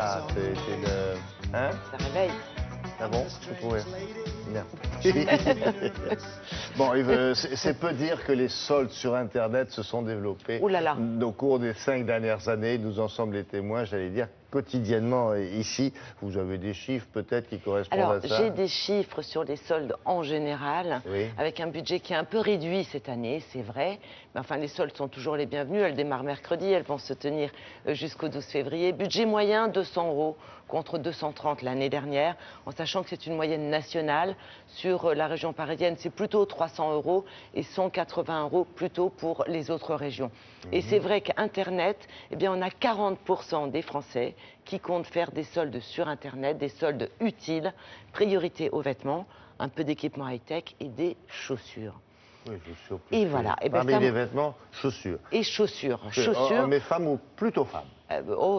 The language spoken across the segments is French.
Ah, c'est une... Hein? Ça réveille. Ah bon? Vous trouvez? Bien. Bon, c'est peu dire que les soldes sur Internet se sont développés Ouh là là. au cours des 5 dernières années. Nous en sommes les témoins, j'allais dire, quotidiennement ici. Vous avez des chiffres peut-être qui correspondent Alors, à ça? j'ai des chiffres sur les soldes en général, Oui. avec un budget qui est un peu réduit cette année, c'est vrai. Mais enfin, les soldes sont toujours les bienvenus. Elles démarrent mercredi, elles vont se tenir jusqu'au 12 février. Budget moyen, 200 € contre 230 l'année dernière, en sachant que c'est une moyenne nationale. Sur la région parisienne, c'est plutôt 300 € et 180 € plutôt pour les autres régions. Et c'est vrai qu'Internet, eh bien, on a 40% des Français qui comptent faire des soldes sur Internet, des soldes utiles, priorité aux vêtements, un peu d'équipement high-tech et des chaussures. Oui, chaussures plus. Et voilà. Et ben parmi ça, les vêtements, chaussures. et chaussures. Hommes et femmes ou plutôt femmes?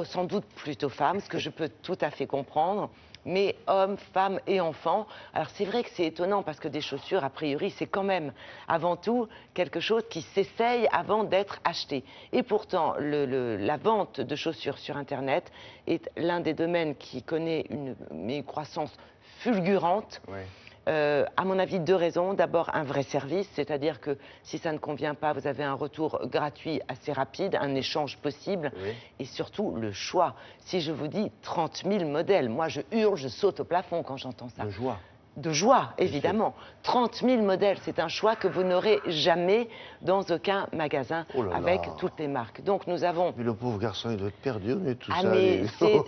Sans doute plutôt femmes, ce que je peux tout à fait comprendre. Mais hommes, femmes et enfants. Alors c'est vrai que c'est étonnant parce que des chaussures, a priori, c'est quand même avant tout quelque chose qui s'essaye avant d'être acheté. Et pourtant, la vente de chaussures sur Internet est l'un des domaines qui connaît une croissance fulgurante. Oui. À mon avis, deux raisons. D'abord, un vrai service, c'est-à-dire que si ça ne convient pas, vous avez un retour gratuit assez rapide, un échange possible, Oui. et surtout le choix. Si je vous dis 30 000 modèles, moi je hurle, je saute au plafond quand j'entends ça. De joie. De joie, évidemment. 30 000 modèles, c'est un choix que vous n'aurez jamais dans aucun magasin Oh là là. avec toutes les marques. Donc nous avons... Mais le pauvre garçon, il doit être perdu, mais tout Ah ça. mais c'est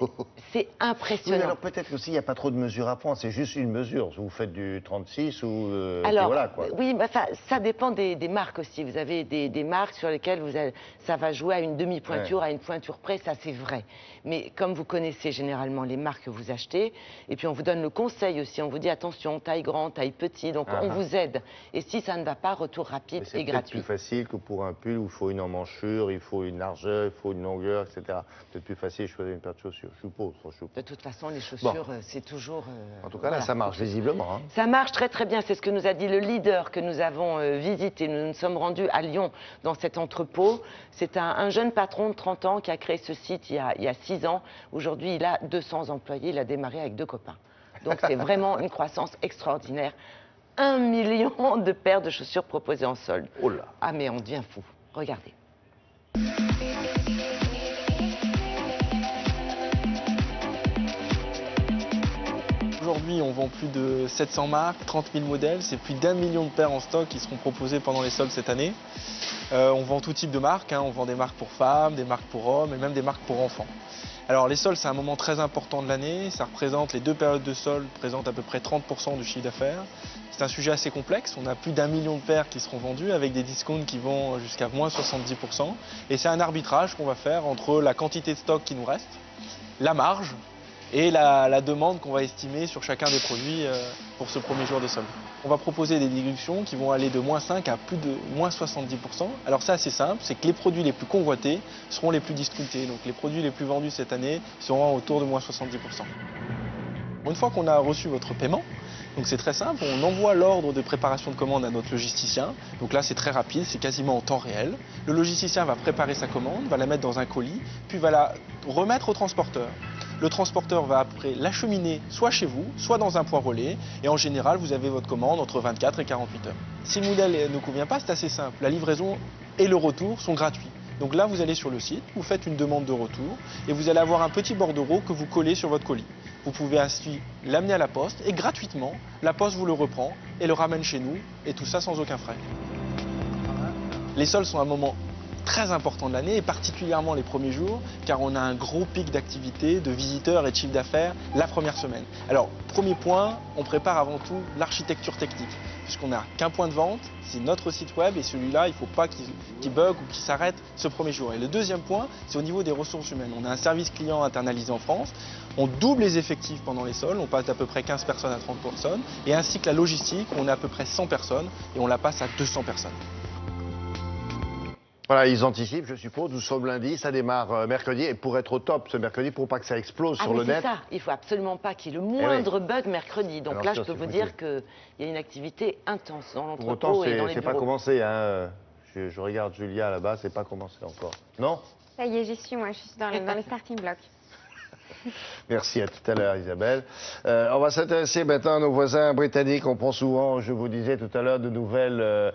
Oui, impressionnant. mais alors peut-être aussi il n'y a pas trop de mesures à prendre, c'est juste une mesure. Vous faites du 36 ou... puis Alors, voilà, quoi. oui, bah, ça dépend des marques aussi. Vous avez des marques sur lesquelles ça va jouer à une demi-pointure, à une pointure près, ça c'est vrai. Mais comme vous connaissez généralement les marques que vous achetez, et puis on vous donne le conseil aussi, on vous dit attention, taille grande, taille petit, donc on vous aide. Et si ça ne va pas, retour rapide Mais et c'est gratuit. plus facile que pour un pull où il faut une emmanchure, il faut une largeur, il faut une longueur, etc. Peut-être plus facile de choisir une paire de chaussures, je suppose. De toute façon, les chaussures, c'est toujours... En tout cas, là, voilà. ça marche visiblement. Hein. Ça marche très très bien, c'est ce que nous a dit le leader que nous avons visité. Nous nous sommes rendus à Lyon dans cet entrepôt. C'est un jeune patron de 30 ans qui a créé ce site il y a 6 ans. Aujourd'hui, il a 200 employés, il a démarré avec 2 copains. Donc c'est vraiment une croissance extraordinaire. 1 million de paires de chaussures proposées en solde. Oh là. Ah mais on devient fou. Regardez. Aujourd'hui, on vend plus de 700 marques, 30 000 modèles, c'est plus d'1 million de paires en stock qui seront proposées pendant les soldes cette année. On vend tout type de marques, on vend des marques pour femmes, des marques pour hommes et même des marques pour enfants. Alors les soldes, c'est un moment très important de l'année, ça représente, les 2 périodes de soldes représentent à peu près 30% du chiffre d'affaires. C'est un sujet assez complexe, on a plus d'1 million de paires qui seront vendues avec des discounts qui vont jusqu'à moins 70%. Et c'est un arbitrage qu'on va faire entre la quantité de stock qui nous reste, la marge, et la demande qu'on va estimer sur chacun des produits pour ce premier jour de solde. On va proposer des déductions qui vont aller de moins 5 à plus de moins 70%. Alors c'est assez simple, c'est que les produits les plus convoités seront les plus discountés. Donc les produits les plus vendus cette année seront autour de moins 70%. Une fois qu'on a reçu votre paiement, donc c'est très simple, on envoie l'ordre de préparation de commande à notre logisticien. Donc là c'est très rapide, c'est quasiment en temps réel. Le logisticien va préparer sa commande, va la mettre dans un colis, puis va la remettre au transporteur. Le transporteur va après l'acheminer soit chez vous, soit dans un point relais. Et en général, vous avez votre commande entre 24 et 48 heures. Si le modèle ne convient pas, c'est assez simple. La livraison et le retour sont gratuits. Donc là, vous allez sur le site, vous faites une demande de retour et vous allez avoir un petit bordereau que vous collez sur votre colis. Vous pouvez ainsi l'amener à la poste et gratuitement, la poste vous le reprend et le ramène chez nous et tout ça sans aucun frais. Les soldes sont un moment très important de l'année et particulièrement les premiers jours car on a un gros pic d'activité, de visiteurs et de chiffre d'affaires la première semaine. Alors, premier point, on prépare avant tout l'architecture technique puisqu'on n'a qu'un point de vente, c'est notre site web et celui-là, il ne faut pas qu'il bug ou qu'il s'arrête ce premier jour. Et le deuxième point, c'est au niveau des ressources humaines. On a un service client internalisé en France, on double les effectifs pendant les soldes, on passe d'à peu près 15 personnes à 30 personnes et ainsi que la logistique, on a à peu près 100 personnes et on la passe à 200 personnes. Voilà, ils anticipent, je suppose. Nous sommes lundi, ça démarre mercredi. Et pour être au top ce mercredi, pour pas que ça explose sur le net... c'est ça, il faut absolument pas qu'il y ait le moindre bug mercredi. Donc Alors, là, ça, je peux c'est vous foutu. dire qu'il y a une activité intense dans Pour autant, l'entrepôt et dans les c'est bureaux. pas commencé. Hein. Je regarde Julia là-bas, c'est pas commencé encore. Non? Ça y est, j'y suis, moi, je suis dans les starting blocks. Merci, à tout à l'heure Isabelle. On va s'intéresser maintenant à nos voisins britanniques. On prend souvent, je vous disais tout à l'heure, de nouvelles